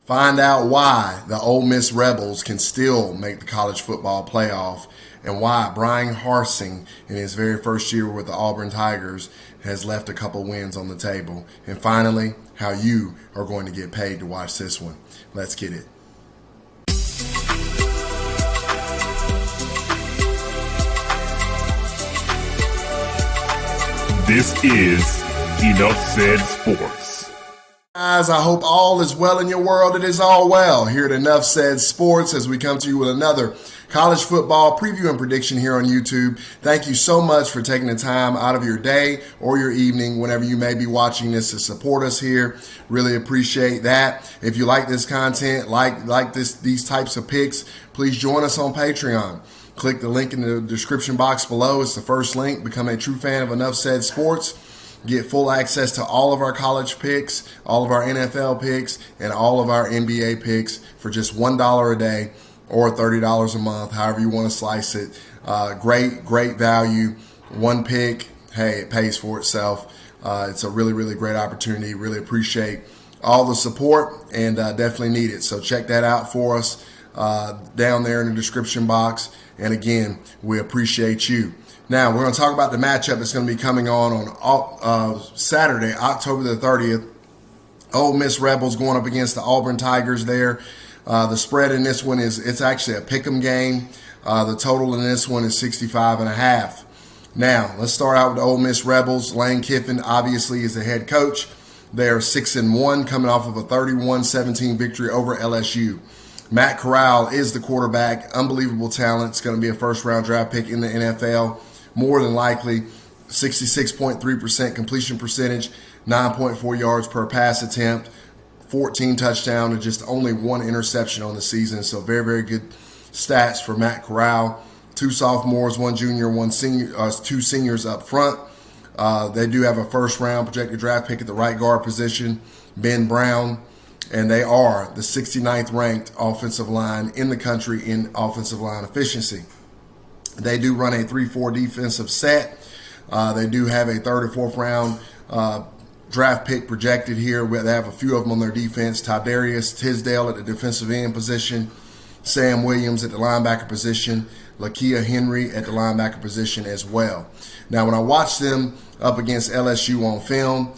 Find out why the Ole Miss Rebels can still make the college football playoff and why Brian Harsing, in his very first year with the Auburn Tigers, has left a couple wins on the table. And finally, how you are going to get paid to watch this one. Let's get it. This is Enough Said Sports. Guys, I hope all is well in your world. It is all well here at Enough Said Sports as we come to you with another college football preview and prediction here on YouTube. Thank you so much for taking the time out of your day or your evening, whenever you may be watching this, to support us here. Really appreciate that. If you like this content, like these types of picks, please join us on Patreon. Click the link in the description box below. It's the first link. Become a true fan of Enough Said Sports. Get full access to all of our college picks, all of our NFL picks, and all of our NBA picks for just $1 a day or $30 a month, however you want to slice it. Great value. One pick, hey, it pays for itself. It's a really, really great opportunity. Really appreciate all the support and definitely need it. So check that out for us down there in the description box. And again, we appreciate you. Now, we're going to talk about the matchup that's going to be coming on Saturday, October the 30th. Ole Miss Rebels going up against the Auburn Tigers there. The spread in this one it's actually a pick'em game. The total in this one is 65.5. Now, let's start out with the Ole Miss Rebels. Lane Kiffin obviously is the head coach. They're 6-1, coming off of a 31-17 victory over LSU. Matt Corral is the quarterback. Unbelievable talent. It's going to be a first-round draft pick in the NFL. More than likely, 66.3% completion percentage, 9.4 yards per pass attempt, 14 touchdowns, and just only one interception on the season. So very, very good stats for Matt Corral. Two sophomores, one junior, one senior, two seniors up front. They do have a first-round projected draft pick at the right guard position, Ben Brown. And they are the 69th ranked offensive line in the country in offensive line efficiency. They do run a 3-4 defensive set. They do have a third or fourth round draft pick projected here. They have a few of them on their defense. Tydarius Tisdale at the defensive end position. Sam Williams at the linebacker position. Lakia Henry at the linebacker position as well. Now, when I watched them up against LSU on film,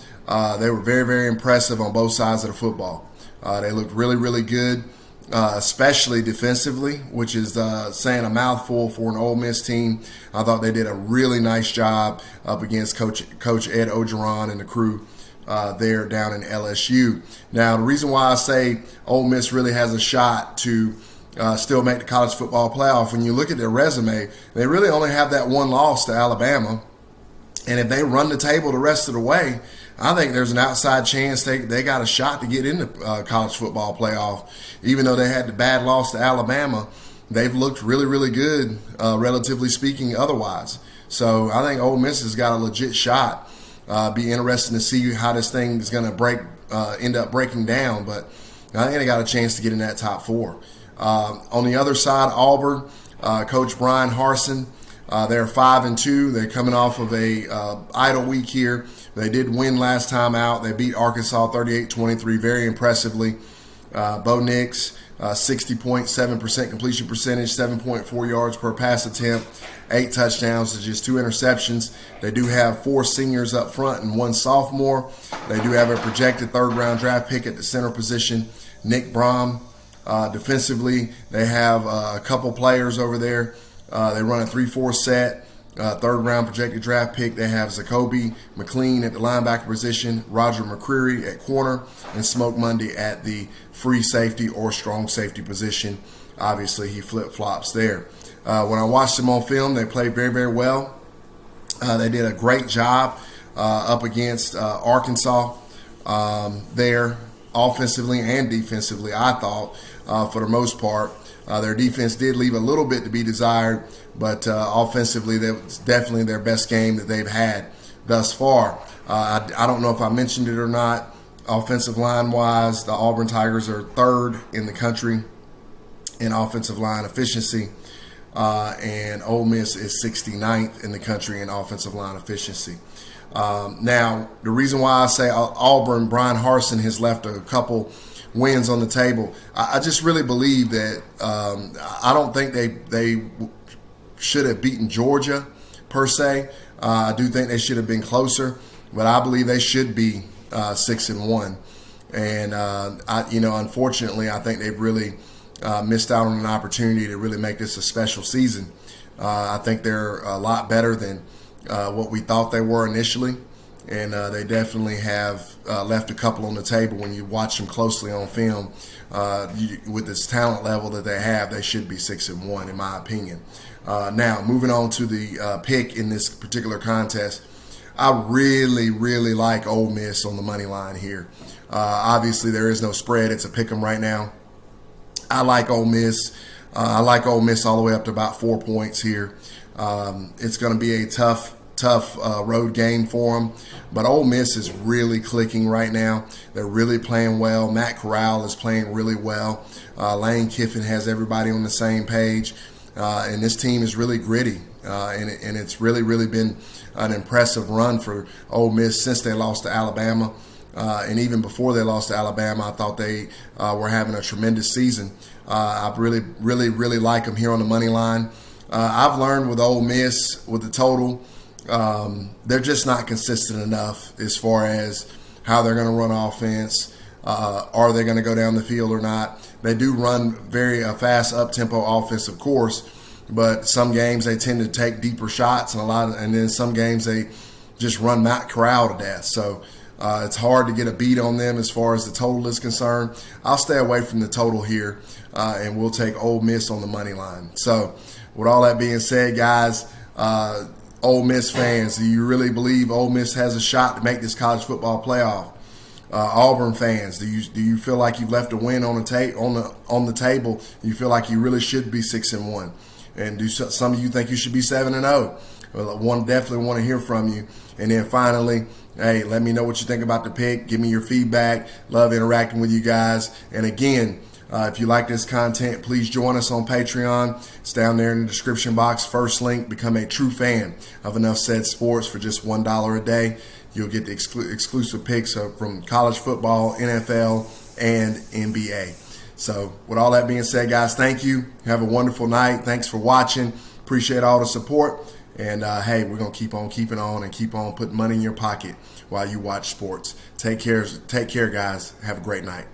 they were very, very impressive on both sides of the football. They looked really, really good, especially defensively, which is saying a mouthful for an Ole Miss team. I thought they did a really nice job up against Coach Ed Ogeron and the crew there down in LSU. Now, the reason why I say Ole Miss really has a shot to still make the college football playoff, when you look at their resume, they really only have that one loss to Alabama. And if they run the table the rest of the way, I think there's an outside chance they got a shot to get into college football playoff. Even though they had the bad loss to Alabama, they've looked really, really good, relatively speaking, otherwise. So I think Ole Miss has got a legit shot. Be interesting to see how this thing is going to end up breaking down. But I think they got a chance to get in that top four. On the other side, Auburn, Coach Brian Harsing. They're 5-2. They're coming off of a idle week here. They did win last time out. They beat Arkansas 38-23 very impressively. Bo Nix, 60.7% completion percentage, 7.4 yards per pass attempt, 8 touchdowns to just 2 interceptions. They do have 4 seniors up front and 1 sophomore. They do have a projected third-round draft pick at the center position, Nick Brom. Defensively, they have a couple players over there. They run a 3-4 set. Third-round projected draft pick. They have Zacoby McLean at the linebacker position, Roger McCreary at corner, and Smoke Monday at the free safety or strong safety position. Obviously, he flip-flops there. When I watched them on film, they played very, very well. They did a great job up against Arkansas there, offensively and defensively, I thought, for the most part. Their defense did leave a little bit to be desired, but offensively, that was definitely their best game that they've had thus far. I don't know if I mentioned it or not. Offensive line-wise, the Auburn Tigers are 3rd in the country in offensive line efficiency, and Ole Miss is 69th in the country in offensive line efficiency. Now, the reason why I say Auburn, Brian Harsing has left a couple wins on the table. I just really believe that I don't think they should have beaten Georgia per se. I do think they should have been closer, but I believe they should be 6-1. And unfortunately, I think they've really missed out on an opportunity to really make this a special season. I think they're a lot better than what we thought they were initially, and they definitely have left a couple on the table. When you watch them closely on film, with this talent level that they have, they should be 6-1 in my opinion. Now, moving on to the pick in this particular contest, I really, really like Ole Miss on the money line here. Obviously, there is no spread. It's a pick 'em right now. I like Ole Miss. I like Ole Miss all the way up to about 4 points here. It's going to be a tough road game for them. But Ole Miss is really clicking right now. They're really playing well. Matt Corral is playing really well. Lane Kiffin has everybody on the same page. And this team is really gritty. And it's really, really been an impressive run for Ole Miss since they lost to Alabama. And even before they lost to Alabama, I thought they were having a tremendous season. I really, really, really like them here on the money line. I've learned with Ole Miss, with the total, they're just not consistent enough as far as how they're going to run offense. Are they going to go down the field or not? They do run very fast, up-tempo offense, of course, but some games they tend to take deeper shots, and then some games they just run Matt Corral to death. So it's hard to get a beat on them as far as the total is concerned. I'll stay away from the total here, and we'll take Ole Miss on the money line. So with all that being said, guys, Ole Miss fans, do you really believe Ole Miss has a shot to make this college football playoff? Auburn fans, do you feel like you've left a win on the table? You feel like you really should be 6-1, and do some of you think you should be 7-0? Well, I definitely want to hear from you. And then finally, hey, let me know what you think about the pick. Give me your feedback. Love interacting with you guys. And again, if you like this content, please join us on Patreon. It's down there in the description box. First link, become a true fan of Enough Said Sports for just $1 a day. You'll get the exclusive picks from college football, NFL, and NBA. So with all that being said, guys, thank you. Have a wonderful night. Thanks for watching. Appreciate all the support. And, hey, we're going to keep on keeping on and keep on putting money in your pocket while you watch sports. Take care, guys. Have a great night.